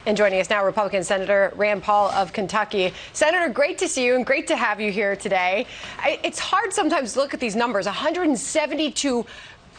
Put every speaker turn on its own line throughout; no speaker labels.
And joining us now, Republican Senator Rand Paul of Kentucky. Senator, great to see you and great to have you here today. It's hard sometimes to look at these numbers. $172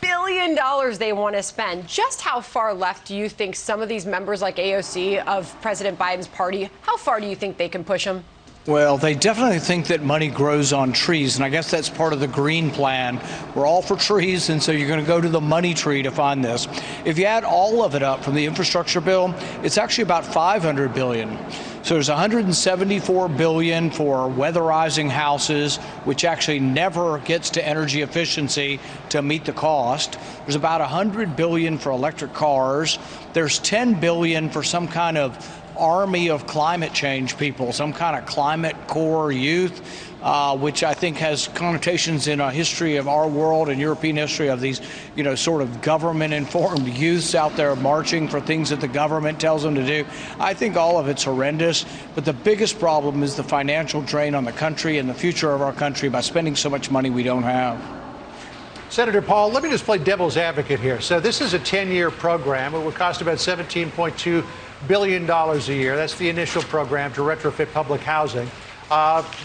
billion they want to spend. Just how far left do you think some of these members like AOC of President Biden's party, how far do you think they can push them?
Well, they definitely think that money grows on trees, and I guess that's part of the green plan. We're all for trees, and so you're going to go to the money tree to find this. If you add all of it up from the infrastructure bill, it's actually about $500 billion. So there's $174 billion for weatherizing houses, which actually never gets to energy efficiency to meet the cost. There's about $100 billion for electric cars. There's $10 billion for some kind of army of climate change people, some kind of climate core youth, which I think has connotations in a history of our world and European history of these, sort of government-informed youths out there marching for things that the government tells them to do. I think all of it's horrendous, but the biggest problem is the financial drain on the country and the future of our country by spending so much money we don't have.
Senator Paul, let me just play devil's advocate here. So this is a 10-year program. It would cost about $17.2 billion a year. That's the initial program to retrofit public housing.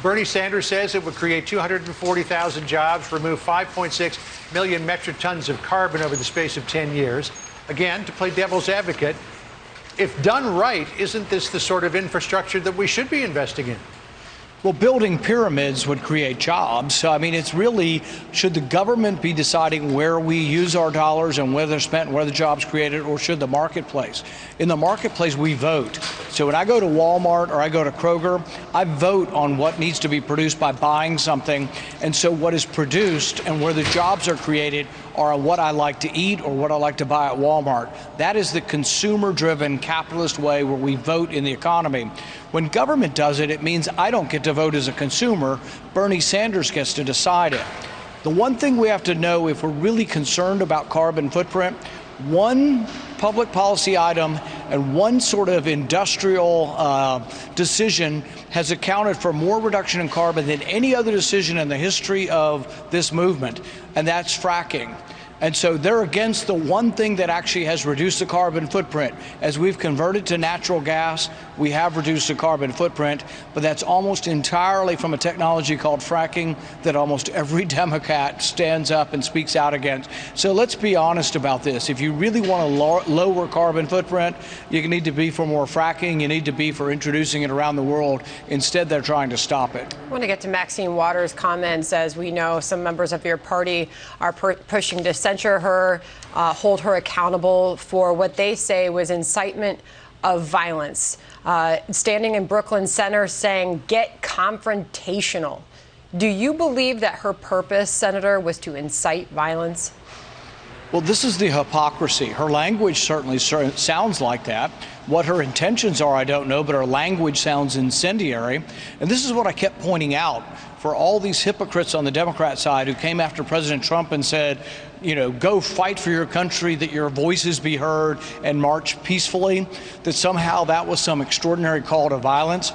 Bernie Sanders says it would create 240,000 jobs, remove 5.6 million metric tons of carbon over the space of 10 years. Again, to play devil's advocate, if done right, isn't this the sort of infrastructure that we should be investing in?
Well, building pyramids would create jobs. So, I mean, it's really, should the government be deciding where we use our dollars and where they're spent and where the jobs created, or should the marketplace? In the marketplace, we vote. So when I go to Walmart or I go to Kroger, I vote on what needs to be produced by buying something. And so what is produced and where the jobs are created are what I like to eat or what I like to buy at Walmart. That is the consumer-driven capitalist way where we vote in the economy. When government does it, it means I don't get to vote as a consumer. Bernie Sanders gets to decide it. The one thing we have to know if we're really concerned about carbon footprint, one public policy item and one sort of industrial decision has accounted for more reduction in carbon than any other decision in the history of this movement, and that's fracking. And so they're against the one thing that actually has reduced the carbon footprint. As we've converted to natural gas, we have reduced the carbon footprint, but that's almost entirely from a technology called fracking that almost every Democrat stands up and speaks out against. So let's be honest about this. If you really want to lower carbon footprint, you need to be for more fracking, you need to be for introducing it around the world. Instead, they're trying to stop it.
I want to get to Maxine Waters' comments. As we know, some members of your party are pushing to censure her, hold her accountable for what they say was incitement of violence. Standing in Brooklyn Center saying, get confrontational. Do you believe that her purpose, Senator, was to incite violence?
Well, this is the hypocrisy. Her language certainly sounds like that. What her intentions are, I don't know, but her language sounds incendiary. And this is what I kept pointing out for all these hypocrites on the Democrat side who came after President Trump and said, go fight for your country, that your voices be heard, and march peacefully, that somehow that was some extraordinary call to violence.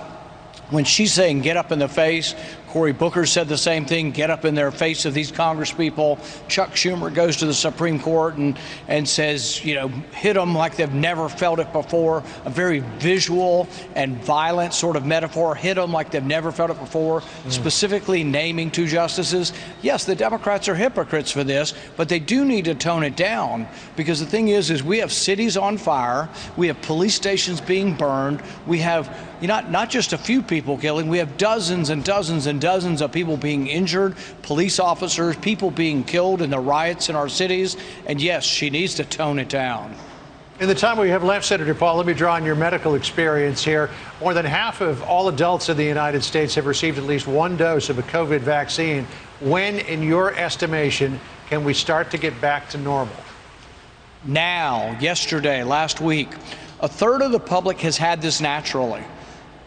When she's saying get up in the face, Cory Booker said the same thing, get up in their face of these congresspeople. Chuck Schumer goes to the Supreme Court and says, hit them like they've never felt it before. A very visual and violent sort of metaphor, hit them like they've never felt it before, specifically naming two justices. Yes, the Democrats are hypocrites for this, but they do need to tone it down, because the thing is we have cities on fire, we have police stations being burned, we have not just a few people killing, we have dozens and dozens and dozens of people being injured, police officers, people being killed in the riots in our cities. And yes, she needs to tone it down.
In the time we have left, Senator Paul, let me draw on your medical experience here. More than half of all adults in the United States have received at least one dose of a COVID vaccine. When, in your estimation, can we start to get back to normal?
Now, yesterday, last week, a third of the public has had this naturally.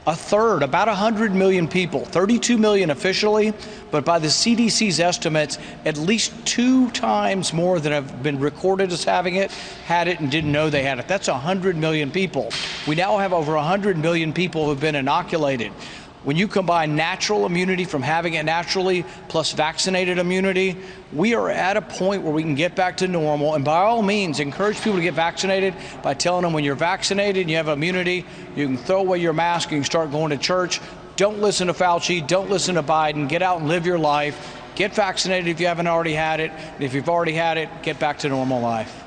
A third, about 100 million people, 32 million officially, but by the CDC's estimates, at least 2 times more than have been recorded as having it, had it and didn't know they had it. That's 100 million people. We now have over 100 million people who have been inoculated. When you combine natural immunity from having it naturally plus vaccinated immunity, we are at a point where we can get back to normal. And by all means, encourage people to get vaccinated by telling them when you're vaccinated and you have immunity, you can throw away your mask, you can start going to church. Don't listen to Fauci, don't listen to Biden, get out and live your life. Get vaccinated if you haven't already had it. And if you've already had it, get back to normal life.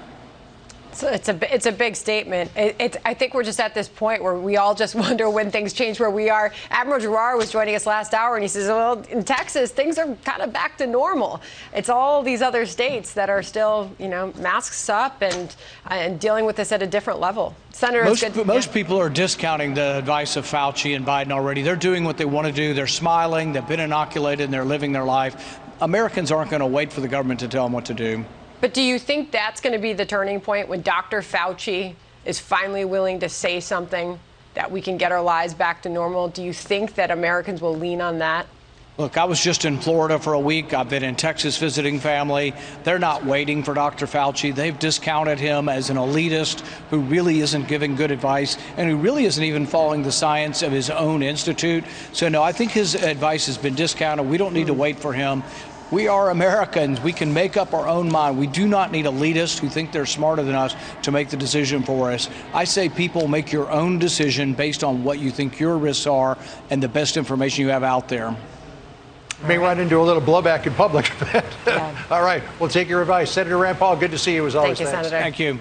So it's a big statement. I think we're just at this point where we all just wonder when things change where we are. Admiral Giroir was joining us last hour, and he says, well, in Texas, things are kind of back to normal. It's all these other states that are still, masks up and dealing with this at a different level. Senator,
most people are discounting the advice of Fauci and Biden already. They're doing what they want to do. They're smiling. They've been inoculated, and they're living their life. Americans aren't going to wait for the government to tell them what to do.
But do you think that's going to be the turning point when Dr. Fauci is finally willing to say something that we can get our lives back to normal? Do you think that Americans will lean on that?
Look, I was just in Florida for a week. I've been in Texas visiting family. They're not waiting for Dr. Fauci. They've discounted him as an elitist who really isn't giving good advice and who really isn't even following the science of his own institute. So, no, I think his advice has been discounted. We don't need to wait for him. We are Americans. We can make up our own mind. We do not need elitists who think they're smarter than us to make the decision for us. I say people make your own decision based on what you think your risks are and the best information you have out there.
May run into a little blowback in public.
Yeah.
All right, we'll take your advice. Senator Rand Paul, good to see you as always.
Thank you, Senator.
Thank you.